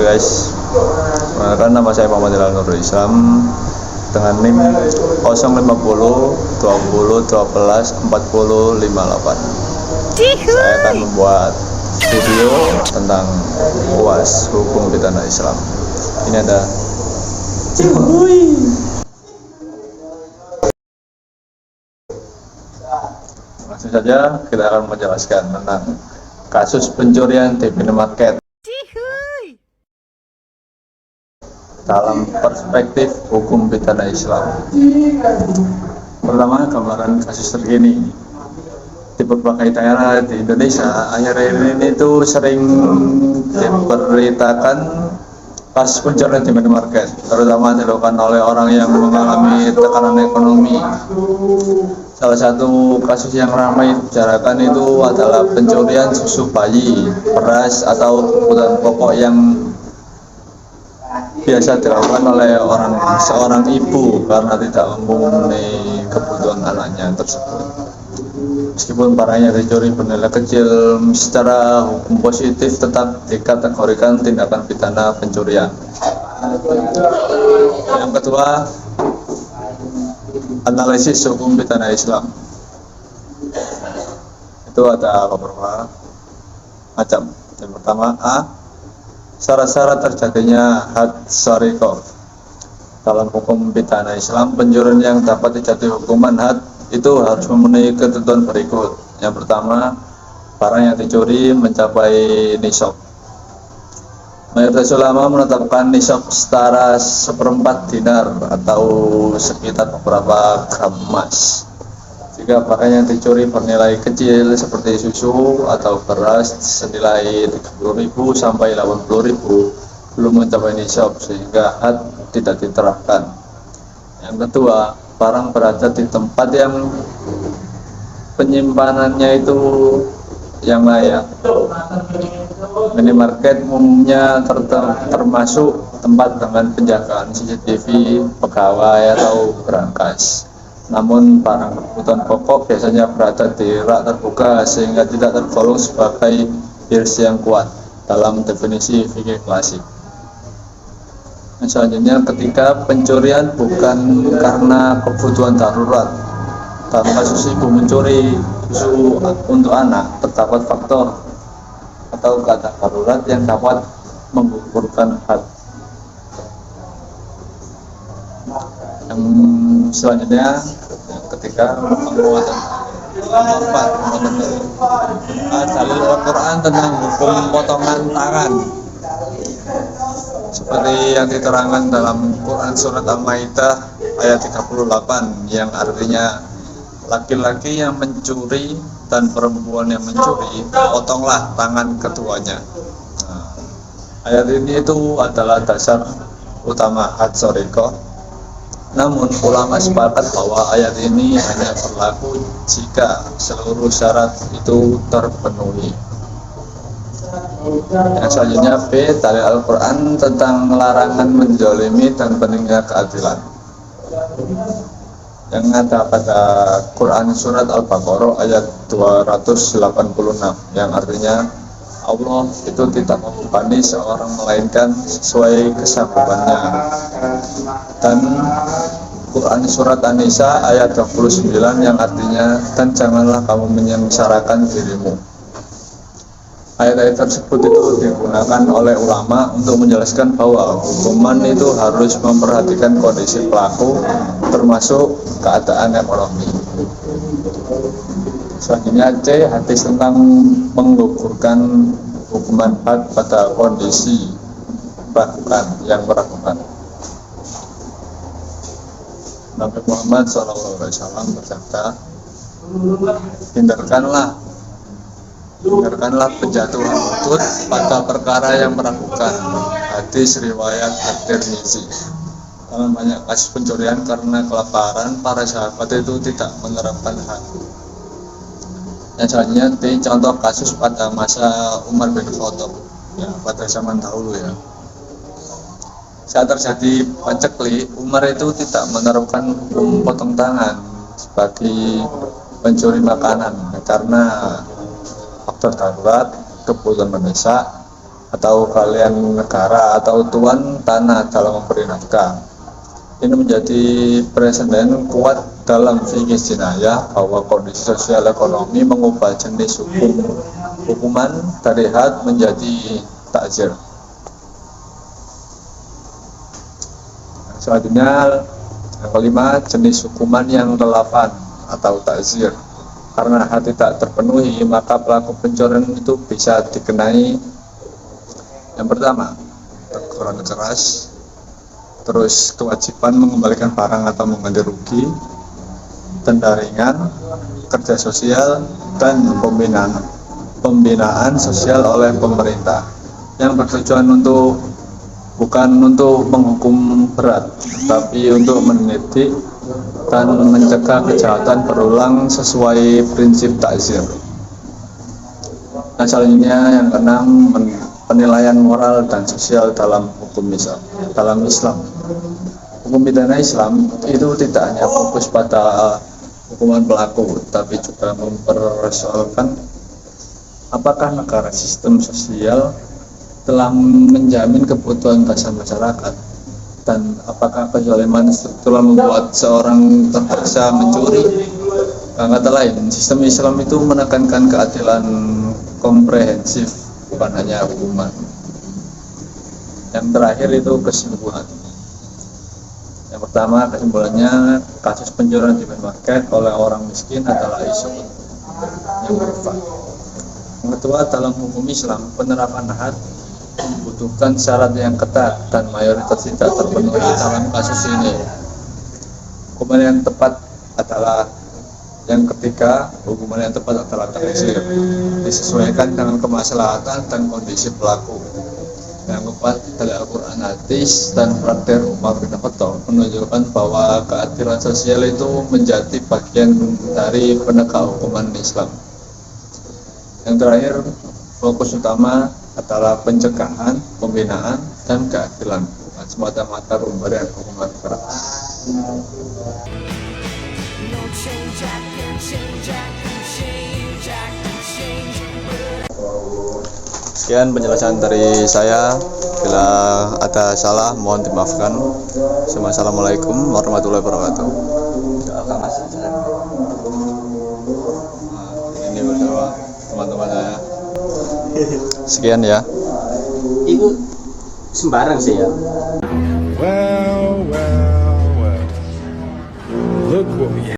guys, kan nama saya Muhammad Ilham Nurul Islam dengan NIM 050 20 12 40 58. Saya akan membuat video tentang UAS Hukum Pidana Islam. Ini ada langsung saja kita akan menjelaskan tentang kasus pencurian di minimarket dalam perspektif hukum pidana Islam. Pertama, gambaran kasus terkini di berbagai daerah di Indonesia akhir-akhir ini itu sering diberitakan kasus pencurian di minimarket, terutama dilakukan oleh orang yang mengalami tekanan ekonomi. Salah satu kasus yang ramai dibicarakan itu adalah pencurian susu bayi, beras atau kebutuhan pokok yang biasa dilakukan oleh seorang ibu karena tidak memenuhi kebutuhan anaknya tersebut. Meskipun barangnya dicuri bernilai kecil, secara hukum positif tetap dikategorikan tindakan pidana pencurian. Yang kedua, analisis hukum pidana Islam. Itu ada beberapa macam. Yang pertama, A, syarat-syarat terjadinya had syariqah. Dalam hukum pidana Islam, pencurian yang dapat dijatuhi hukuman had itu harus memenuhi ketentuan berikut. Yang pertama, barang yang dicuri mencapai nisab. Mayoritas ulama menetapkan nisab setara 1/4 dinar atau sekitar beberapa gram emas. Jika barang yang dicuri bernilai kecil seperti susu atau beras senilai 30.000 sampai 80.000 belum mencapai nisab sehingga had tidak diterapkan. Yang kedua, barang berada di tempat yang penyimpanannya itu yang layak. Minimarket umumnya termasuk tempat dengan penjagaan CCTV, pegawai atau berangkas. Namun barang kebutuhan pokok biasanya berada di rak terbuka sehingga tidak tergolong sebagai hirs yang kuat dalam definisi fikih klasik. Selanjutnya, ketika pencurian bukan karena kebutuhan darurat. Dalam kasus ibu mencuri susu untuk anak, terdapat faktor atau keadaan darurat yang dapat menggugurkan had. Yang selanjutnya, ketika penguatan dalil Al-Quran tentang hukum potongan tangan seperti yang diterangkan dalam Quran surat Al-Maidah ayat 38 yang artinya laki-laki yang mencuri dan perempuan yang mencuri, potonglah tangan keduanya. Ayat ini itu adalah dasar utama had syariqah. Namun ulama sepakat bahwa ayat ini hanya berlaku jika seluruh syarat itu terpenuhi. Yang selanjutnya, B, dalil Al-Quran tentang larangan menzalimi dan pentingnya keadilan. Yang ada pada Quran surat Al-Baqarah ayat 286 yang artinya Allah itu tidak membebani seorang melainkan sesuai kesanggupannya. Dan Quran surat An-Nisa ayat 29 yang artinya dan janganlah kamu menyengsarakan dirimu. Ayat-ayat tersebut itu digunakan oleh ulama untuk menjelaskan bahwa hukuman itu harus memperhatikan kondisi pelaku termasuk keadaan ekonomi. Selanjutnya, C, hadis tentang menggugurkan hukuman had pada kondisi bahkan yang meragukan. Nabi Muhammad SAW bersabda, hindarkanlah penjatuhan lutut pada perkara yang meragukan. Hadis riwayat At-Tirmizi. Dalam banyak kasus pencurian karena kelaparan, para sahabat itu tidak menerapkan had. Yang selanjutnya, contoh kasus pada masa Umar bin Khattab, ya, pada zaman dahulu ya. Saat terjadi paceklik, Umar itu tidak menerapkan hukum potong tangan bagi pencuri makanan karena faktor darurat, kebutuhan mendesak, atau kalian negara atau tuan tanah dalam memberi nafkah. Ini menjadi presiden kuat dalam fikih jinayah bahwa kondisi sosial ekonomi mengubah jenis hukuman dari had menjadi ta'zir. Selanjutnya yang kelima, jenis hukuman yang relevan atau ta'zir. Karena had tidak terpenuhi, maka pelaku pencurian itu bisa dikenai yang pertama, teguran keras, terus kewajiban mengembalikan barang atau mengganti rugi, denda ringan, kerja sosial, dan pembinaan sosial oleh pemerintah yang bertujuan bukan untuk menghukum berat, tapi untuk mendidik dan mencegah kejahatan berulang sesuai prinsip ta'zir. Nah, selanjutnya yang keenam, penilaian moral dan sosial dalam hukum Islam. Hukum pidana Islam itu tidak hanya fokus pada hukuman pelaku, tapi juga mempersoalkan apakah negara sistem sosial telah menjamin kebutuhan dasar masyarakat, dan apakah kezaliman struktural membuat seorang terpaksa mencuri. Kata lain, sistem Islam itu menekankan keadilan komprehensif, bukan hanya hukuman. Yang terakhir itu kesimpulan. Yang pertama, kesimpulannya, kasus pencurian di minimarket oleh orang miskin adalah isu yang berubah. Yang kedua, dalam hukum Islam, penerapan had membutuhkan syarat yang ketat dan mayoritas tidak terpenuhi dalam kasus ini. Hukuman yang tepat adalah yang ketiga, hukuman yang tepat adalah ta'zir, disesuaikan dengan kemaslahatan dan kondisi pelaku. Yang keempat, dari Al-Quran, hadis, dan praktek Umar bin Khattab menunjukkan bahwa keadilan sosial itu menjadi bagian dari penegak hukuman Islam. Yang terakhir, fokus utama adalah pencegahan, pembinaan, dan keadilan, bukan semata-mata pemberian hukuman berat. Sekian penjelasan dari saya. Bila ada salah, mohon dimaafkan. Assalamualaikum warahmatullahi wabarakatuh. Ini bersama teman-teman saya. Sekian ya. Itu sembarang sih ya. Well. Look what we